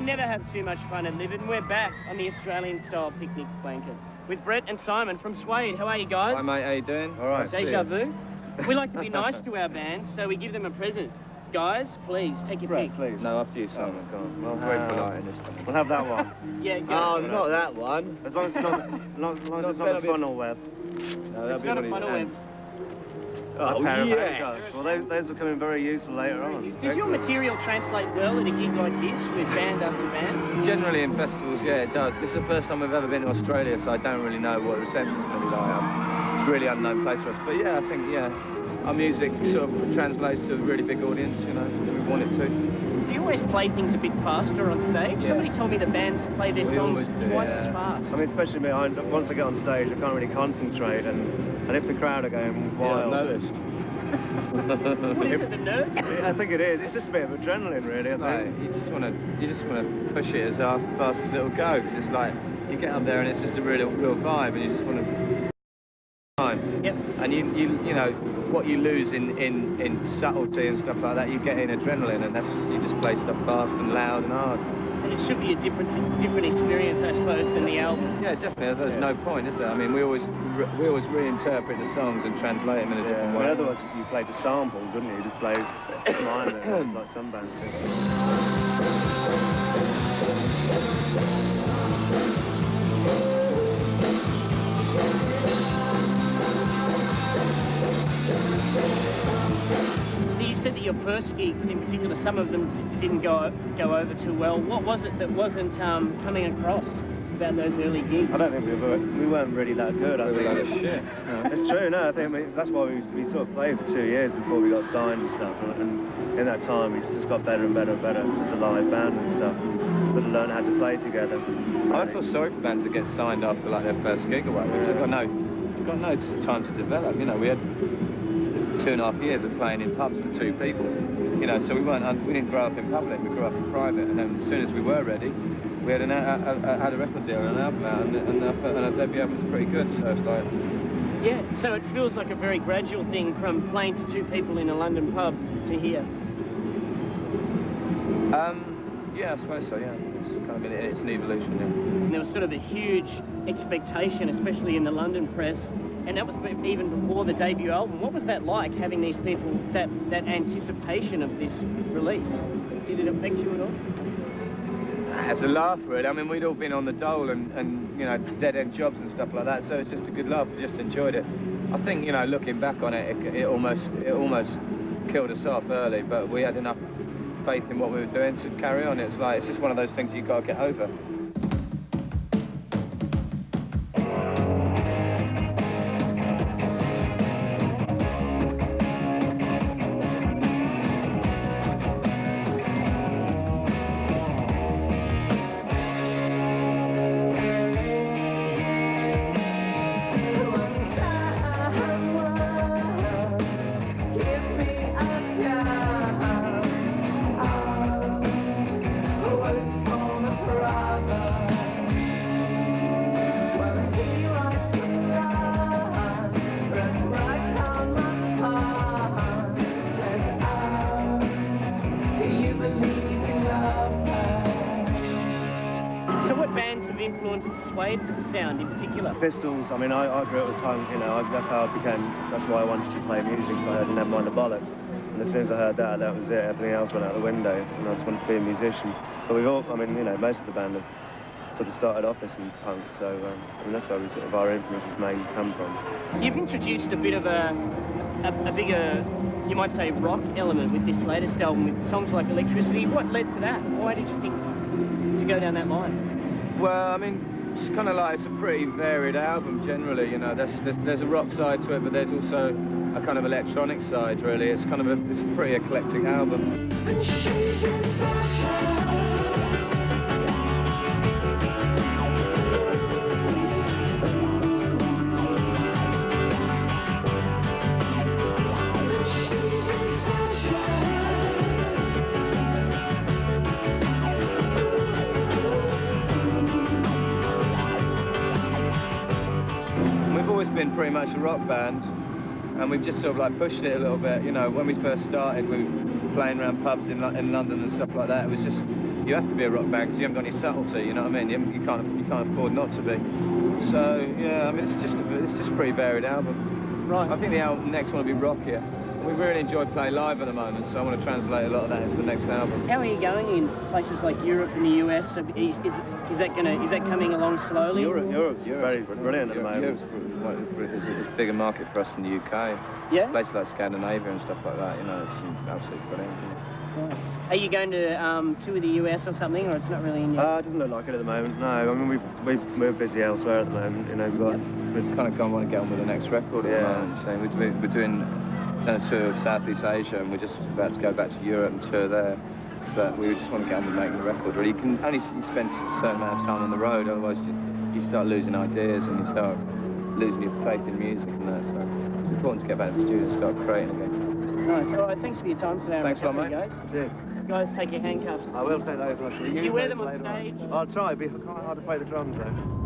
never have too much fun at Livid, and we're back on the Australian-style picnic blanket with Brett and Simon from Suede. How are you guys? Hi mate, how you doing? All right. Deja vu. We like to be nice to our bands, so we give them a present. Guys, please, take your pick. Please. No, after you, Simon. Go on. We'll Very have, polite in this one. we'll have that one. Yeah, go. Oh, not that one. As long as it's not, as long as it's not a funnel web. No, It's not a funnel web. Oh, yes. Well, those will come in very useful later on. Does your material translate well at a gig like this with band after band? Generally in festivals, yeah, it does. This is the first time we've ever been to Australia, so I don't really know what the reception's going to be like. It's a really unknown place for us. But yeah, I think, yeah, our music sort of translates to a really big audience, you know, we want it to. Do you always play things a bit faster on stage? Yeah. Somebody told me the bands play their songs do, twice yeah. as fast. I mean, especially me, once I get on stage, I can't really concentrate, and if the crowd are going wild... Yeah, I've noticed. What is it, the nerves? I think it is. It's just a bit of adrenaline, really. I think. You just want to push it as fast as it'll go, because it's like you get up there and it's just a real vibe, and you just want to time. Yep. And you know what you lose in subtlety and stuff like that, you get in adrenaline, and you just play stuff fast and loud and hard. And it should be a different experience, I suppose, than the album. Yeah, definitely. There's no point, is there? I mean, we always reinterpret the songs and translate them in a different way. Well, otherwise, you played the samples, wouldn't you? You just played minor, like some bands do. You said that your first gigs, in particular, some of them didn't go over too well. What was it that wasn't coming across about those early gigs? I don't think we weren't really that good. I We were think. a load of shit. It's true. No, I think that's why we sort of played for 2 years before we got signed and stuff. And in that time, we just got better and better and better as a live band and stuff. Sort of learned how to play together. I feel sorry for bands that get signed after like their first gig away, because they've got no time to develop. You know, we had 2.5 years of playing in pubs to 2 people. You know, so we didn't grow up in public. We grew up in private, and then as soon as we were ready, we had had a record deal and an album out, and our debut album was pretty good. So it's like, Yeah, so it feels like a very gradual thing from playing to 2 people in a London pub to here. yeah, I suppose so. Yeah, it's kind of it's an evolution. Yeah. And there was sort of a huge expectation, especially in the London press, and that was even before the debut album. What was that like, having these people, that anticipation of this release? Did it affect you at all? As a laugh, really. I mean, we'd all been on the dole and you know, dead-end jobs and stuff like that, so it's just a good laugh. We just enjoyed it. I think, you know, looking back on it, it almost killed us off early, but we had enough faith in what we were doing to carry on. It's just one of those things you've got to get over. So what bands have influenced Suede's sound in particular? Pistols, I mean, I grew up with punk, you know, that's why I wanted to play music, because I heard Never Mind the Bollocks. And as soon as I heard that, that was it. Everything else went out the window, and I just wanted to be a musician. But we've all, I mean, you know, most of the band have sort of started off as some punk, so I mean, that's where we sort of our influences may come from. You've introduced a bit of a bigger, you might say, rock element with this latest album, with songs like Electricity. What led to that? Why did you think to go down that line? Well, I mean, it's kind of like, it's a pretty varied album generally, you know. There's a rock side to it, but there's also a kind of electronic side, really. It's kind of it's a pretty eclectic album. Been pretty much a rock band, and we've just sort of like pushed it a little bit. You know, when we first started, we were playing around pubs in London and stuff like that. It was just you have to be a rock band because you haven't got any subtlety. You know what I mean? You can't afford not to be. So yeah, I mean it's just a pretty varied album. Right. I think the next one will be rockier. We really enjoy playing live at the moment, so I want to translate a lot of that into the next album. How are you going in places like Europe and the US? Is that coming along slowly? Europe's very brilliant at the moment. It's a bigger market for us in the UK. Yeah. Places like Scandinavia and stuff like that, you know, it's been absolutely brilliant. Yeah. Are you going to tour the US or something, or it's not really in your... It doesn't look like it at the moment, no. I mean, we're busy elsewhere at the moment, you know, but... It's kind of want to get on with the next record at the moment. So we're doing a tour of Southeast Asia, and we're just about to go back to Europe and tour there. But we just want to get on with making the record. Really, you can only spend a certain amount of time on the road, otherwise you start losing ideas and you start losing your faith in music and that. So it's important to get back to the studio and start creating again. Nice. All right, thanks for your time today. Thanks a lot, mate. Guys. Cheers. Guys, take your handcuffs. I will take those. Do you wear them on stage? I'll try, but I can't hard to play the drums though.